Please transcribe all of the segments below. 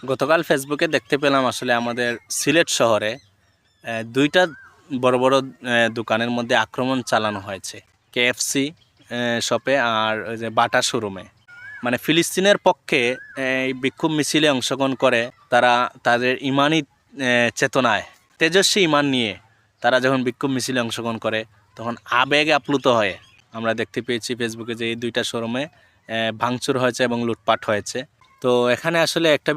গতকাল ফেসবুকে দেখতে পেলাম আসলে আমাদের সিলেট শহরে দুইটা বড় বড় দোকানের মধ্যে আক্রমণ চালানো হয়েছে। কেএফসি শপে আর ওই যে বাটা শোরুমে। মানে ফিলিস্তিনের পক্ষে এই বিক্ষোভ মিছিলে অংশগ্রহণ করে তারা তাদের ইমানি চেতনায় তেজস্বী ইমান নিয়ে তারা যখন বিক্ষোভ মিছিলে অংশগ্রহণ করে তখন আবেগে আপ্লুত হয়ে আমরা দেখতে পেয়েছি ফেসবুকে যে এই দুইটা শোরুমে ভাঙচুর হয়েছে এবং লুটপাট হয়েছে। তো এখানে আসলে একটা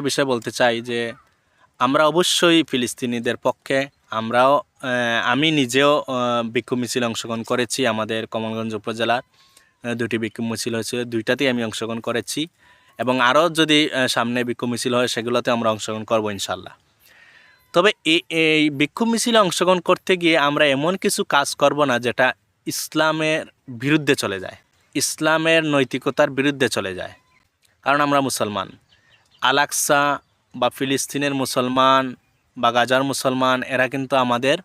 বিষয় বলতে চাই যে আমরা অবশ্যই ফিলিস্তিনিদের পক্ষে। আমি নিজেও বিক্ষোভ মিছিলে অংশগ্রহণ করেছি। আমাদের কমলগঞ্জ উপজেলার দুটি বিক্ষোভ মিছিল হয়েছে, দুইটাতেই আমি অংশগ্রহণ করেছি এবং আরও যদি সামনে বিক্ষোভ মিছিল হয় সেগুলোতে আমরা অংশগ্রহণ করবো ইনশাল্লাহ। তবে এই বিক্ষোভ মিছিলে অংশগ্রহণ করতে গিয়ে আমরা এমন কিছু কাজ করব না যেটা ইসলামের বিরুদ্ধে চলে যায়, ইসলামের নৈতিকতার বিরুদ্ধে চলে যায়। কারণ আমরা মুসলমান। আল-আকসা বা ফিলিস্তিনের মুসলমান বা গাজার মুসলমান এরা কিন্তু আমাদের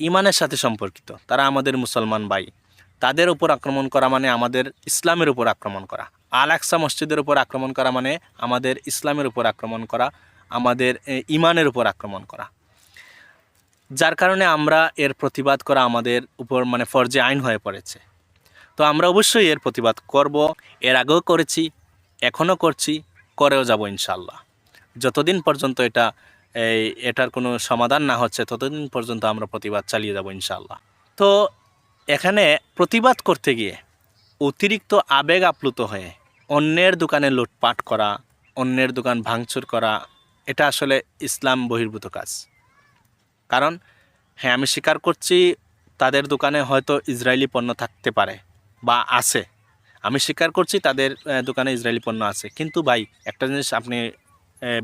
ইমানের সাথে সম্পর্কিত। তারা আমাদের মুসলমান ভাই। তাদের উপর আক্রমণ করা মানে আমাদের ইসলামের উপর আক্রমণ করা। আল-আকসা মসজিদের উপর আক্রমণ করা মানে আমাদের ইসলামের উপর আক্রমণ করা, আমাদের ইমানের উপর আক্রমণ করা। যার কারণে আমরা এর প্রতিবাদ করা আমাদের উপর মানে ফরজে আইন হয়ে পড়েছে। তো আমরা অবশ্যই এর প্রতিবাদ করব। এর আগেও করেছি, এখনও করছি, করেও যাব ইনশাল্লাহ। যতদিন পর্যন্ত এটার কোনো সমাধান না হচ্ছে ততদিন পর্যন্ত আমরা প্রতিবাদ চালিয়ে যাব ইনশাল্লাহ। তো এখানে প্রতিবাদ করতে গিয়ে অতিরিক্ত আবেগ আপ্লুত হয়ে অন্যের দোকানে লুটপাট করা, অন্যের দোকান ভাঙচুর করা, এটা আসলে ইসলাম বহির্ভূত কাজ। কারণ হ্যাঁ, আমি স্বীকার করছি তাদের দোকানে হয়তো ইসরায়েলি পণ্য থাকতে পারে বা আছে। আমি স্বীকার করছি তাদের দোকানে ইসরায়েলি পণ্য আছে। কিন্তু ভাই, একটা জিনিস আপনি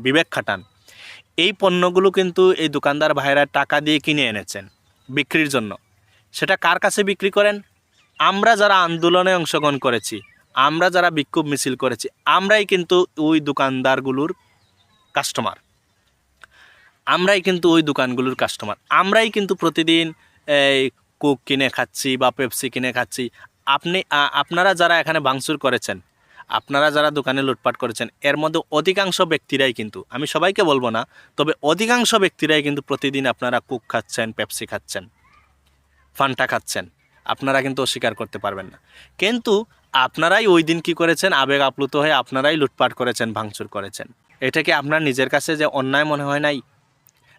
বিবেক খাটান, এই পণ্যগুলো কিন্তু এই দোকানদার ভাইরা টাকা দিয়ে কিনে এনেছেন বিক্রির জন্য। সেটা কার কাছে বিক্রি করেন? আমরা যারা আন্দোলনে অংশগ্রহণ করেছি, আমরা যারা বিক্ষোভ মিছিল করেছি, আমরাই কিন্তু ওই দোকানদারগুলোর কাস্টমার। আমরাই কিন্তু ওই দোকানগুলোর কাস্টমার। আমরাই কিন্তু প্রতিদিন এই কোক কিনে খাচ্ছি বা পেপসি কিনে খাচ্ছি। আপনারা যারা এখানে ভাঙচুর করেছেন, আপনারা যারা দোকানে লুটপাট করেছেন, এর মধ্যে অধিকাংশ ব্যক্তিরাই কিন্তু, আমি সবাইকে বলবো না, তবে অধিকাংশ ব্যক্তিরাই কিন্তু প্রতিদিন আপনারা কোক খাচ্ছেন, পেপসি খাচ্ছেন, ফান্টা খাচ্ছেন। আপনারা কিন্তু অস্বীকার করতে পারবেন না। কিন্তু আপনারাই ওই দিন কী করেছেন? আবেগ আপ্লুত হয়ে আপনারাই লুটপাট করেছেন, ভাঙচুর করেছেন। এটা কি আপনার নিজের কাছে যে অন্যায় মনে হয় নাই?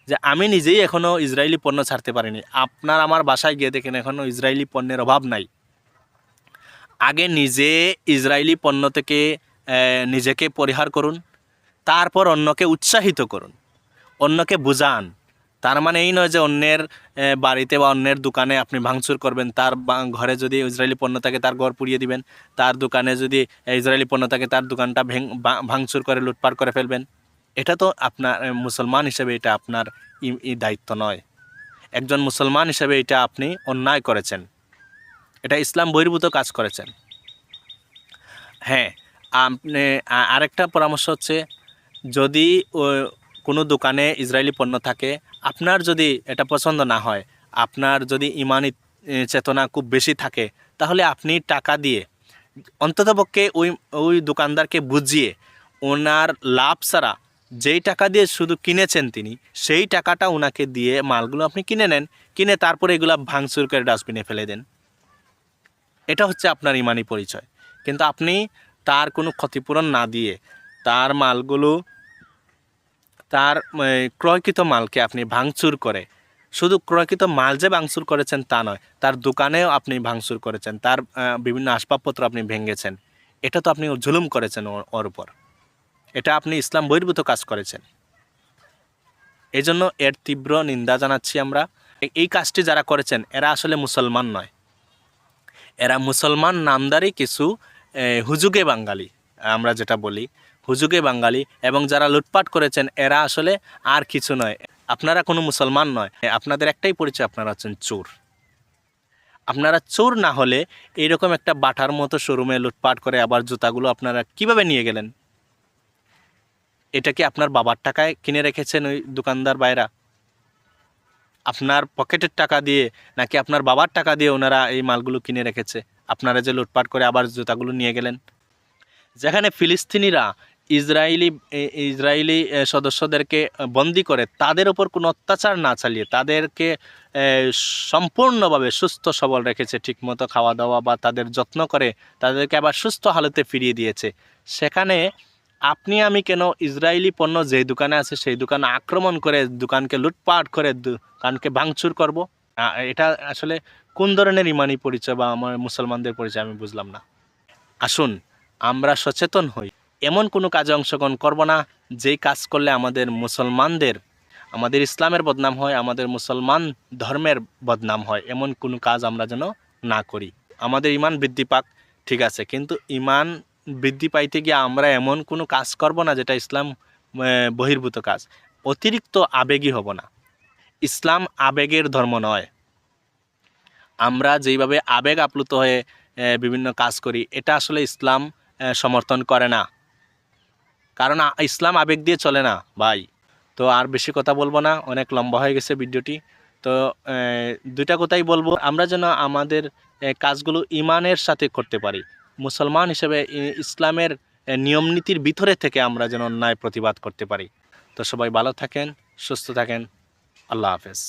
যে আমি নিজেই এখনও ইসরায়েলি পণ্য ছাড়তে পারিনি। আপনার আমার বাসায় গিয়ে দেখেন এখনও ইসরায়েলি পণ্যের অভাব নাই। আগে নিজে ইসরায়েলি পণ্য থেকে নিজেকে পরিহার করুন, তারপর অন্যকে উৎসাহিত করুন, অন্যকে বুঝান। তার মানে এই নয় যে অন্যের বাড়িতে বা অন্যের দোকানে আপনি ভাঙচুর করবেন। তার ঘরে যদি ইসরায়েলি পণ্য থাকে তার ঘর পুড়িয়ে দিবেন, তার দোকানে যদি ইসরায়েলি পণ্য থাকে তার দোকানটা ভাঙচুর করে লুটপাট করে ফেলবেন। এটা তো আপনার মুসলমান হিসেবে এটা আপনার দায়িত্ব নয়। একজন মুসলমান হিসেবে এটা আপনি অন্যায় করেছেন, এটা ইসলাম বহির্ভূত কাজ করেছেন। হ্যাঁ, আপনি আরেকটা পরামর্শ হচ্ছে, যদি কোনো দোকানে ইসরায়েলি পণ্য থাকে, আপনার যদি এটা পছন্দ না হয়, আপনার যদি ইমানি চেতনা খুব বেশি থাকে, তাহলে আপনি টাকা দিয়ে অন্ততপক্ষে ওই দোকানদারকে বুঝিয়ে ওনার লাভ ছাড়া যেই টাকা দিয়ে শুধু কিনেছেন তিনি, সেই টাকাটা ওনাকে দিয়ে মালগুলো আপনি কিনে নেন, কিনে তারপরে এগুলো ভাঙচুর করে ডাস্টবিনে ফেলে দেন। এটা হচ্ছে আপনার ইমানি পরিচয়। কিন্তু আপনি তার কোনো ক্ষতিপূরণ না দিয়ে তার মালগুলো, তার ক্রয়কৃত মালকে আপনি ভাঙচুর করে, শুধু ক্রয়কৃত মাল যে ভাঙচুর করেছেন তা নয়, তার দোকানেও আপনি ভাঙচুর করেছেন, তার বিভিন্ন আসবাবপত্র আপনি ভেঙেছেন। এটা তো আপনি জুলুম করেছেন ওর উপর। এটা আপনি ইসলাম বহির্ভূত কাজ করেছেন। এই জন্য এর তীব্র নিন্দা জানাচ্ছি আমরা। এই কাজটি যারা করেছেন এরা আসলে মুসলমান নয়, এরা মুসলমান নামদারি কিছু হুজুগে বাঙালি, আমরা যেটা বলি হুজুগে বাঙালি। এবং যারা লুটপাট করেছেন এরা আসলে আর কিছু নয়, আপনারা কোনো মুসলমান নয়। আপনাদের একটাই পরিচয়, আপনারা হচ্ছেন চোর। আপনারা চোর না হলে এইরকম একটা বাটার মতো শোরুমে লুটপাট করে আবার জুতাগুলো আপনারা কিভাবে নিয়ে গেলেন? এটা কি আপনার বাবার টাকায় কিনে রেখেছেন ওই দোকানদার ভাইরা? আপনার পকেটের টাকা দিয়ে নাকি আপনার বাবার টাকা দিয়ে ওনারা এই মালগুলো কিনে রেখেছে? আপনারা যে লুটপাট করে আবার জুতাগুলো নিয়ে গেলেন। যেখানে ফিলিস্তিনিরা ইসরায়েলি সদস্যদেরকে বন্দি করে তাদের ওপর কোনো অত্যাচার না চালিয়ে তাদেরকে সম্পূর্ণভাবে সুস্থ সবল রেখেছে, ঠিকমতো খাওয়া দাওয়া বা তাদের যত্ন করে তাদেরকে আবার সুস্থ হালতে ফিরিয়ে দিয়েছে। সেখানে আপনি আমি কেন ইসরায়েলি পণ্য যেই দোকানে আছে সেই দোকানে আক্রমণ করে দোকানকে লুটপাট করে দোকানকে ভাঙচুর করব? এটা আসলে কোন ধরনের ইমানি পরিচয় বা আমার মুসলমানদের পরিচয় আমি বুঝলাম না। আসুন আমরা সচেতন হই, এমন কোনো কাজে অংশগ্রহণ করব না যেই কাজ করলে আমাদের ইসলামের বদনাম হয়, আমাদের মুসলমান ধর্মের বদনাম হয়। এমন কোনো কাজ আমরা যেন না করি। আমাদের ইমান বৃদ্ধি পাক, ঠিক আছে, কিন্তু ইমান বৃদ্ধি পাইতে গিয়ে আমরা এমন কোনো কাজ করব না যেটা ইসলাম বহির্ভূত কাজ। অতিরিক্ত আবেগী হব না। ইসলাম আবেগের ধর্ম নয়। আমরা যেইভাবে আবেগ আপ্লুত হয়ে বিভিন্ন কাজ করি, এটা আসলে ইসলাম সমর্থন করে না। কারণ ইসলাম আবেগ দিয়ে চলে না ভাই। তো আর বেশি কথা বলবো না, অনেক লম্বা হয়ে গেছে ভিডিওটি। তো দুইটা কথাই বলবো, আমরা যেন আমাদের কাজগুলো ইমানের সাথে করতে পারি। মুসলমান হিসেবে ইসলামের নিয়ম নীতির ভিতরে থেকে আমরা যেন অন্যায় প্রতিবাদ করতে পারি। তো সবাই ভালো থাকেন, সুস্থ থাকেন। আল্লাহ হাফেজ।